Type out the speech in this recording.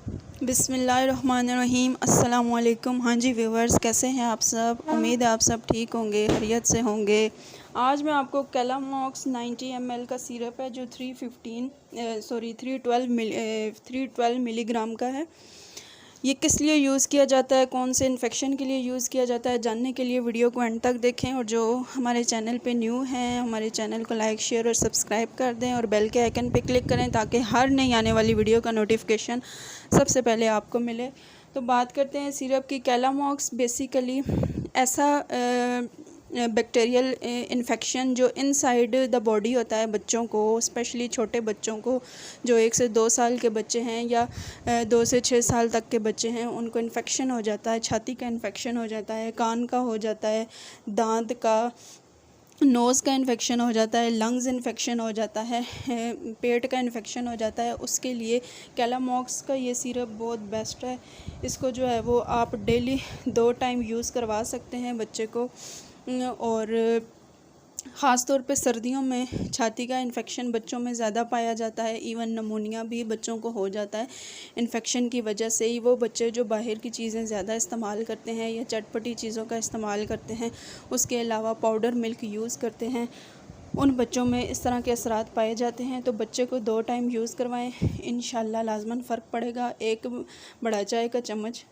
बिस्मिल्लाहिर्रहमानिर्रहीम। अस्सलामुअलैकुम। हाँ जी व्यूवर्स, कैसे हैं आप सब? उम्मीद है आप सब ठीक होंगे, खैरियत से होंगे। आज मैं आपको कैलामॉक्स 90 ml का सिरप है जो 312 मिलीग्राम का है। ये किस लिए यूज़ किया जाता है, कौन से इन्फेक्शन के लिए यूज़ किया जाता है, जानने के लिए वीडियो को एंड तक देखें। और जो हमारे चैनल पे न्यू हैं, हमारे चैनल को लाइक, शेयर और सब्सक्राइब कर दें और बेल के आइकन पे क्लिक करें ताकि हर नई आने वाली वीडियो का नोटिफिकेशन सबसे पहले आपको मिले। तो बात करते हैं सिरप की। कैलामॉक्स बेसिकली ऐसा बैक्टीरियल इन्फेक्शन जो इनसाइड द बॉडी होता है बच्चों को, स्पेशली छोटे बच्चों को जो 1 से 2 साल के बच्चे हैं या 2 से 6 साल तक के बच्चे हैं, उनको इन्फेक्शन हो जाता है। छाती का इन्फेक्शन हो जाता है, कान का हो जाता है, दांत का, नोज़ का इन्फेक्शन हो जाता है, लंग्स इन्फेक्शन हो जाता है, पेट का इन्फेक्शन हो जाता है। उसके लिए कैलामॉक्स का ये सिरप बहुत बेस्ट है। इसको जो है वो आप डेली 2 टाइम यूज़ करवा सकते हैं बच्चे को। और ख़ास तौर पे सर्दियों में छाती का इन्फेक्शन बच्चों में ज़्यादा पाया जाता है। इवन नमूनिया भी बच्चों को हो जाता है इन्फेक्शन की वजह से ही। वो बच्चे जो बाहर की चीज़ें ज़्यादा इस्तेमाल करते हैं या चटपटी चीज़ों का इस्तेमाल करते हैं, उसके अलावा पाउडर मिल्क यूज़ करते हैं, उन बच्चों में इस तरह के असरात पाए जाते हैं। तो बच्चे को 2 टाइम यूज़ करवाएं, इंशाल्लाह लाजमन फ़र्क पड़ेगा। एक बड़ा चाय का चम्मच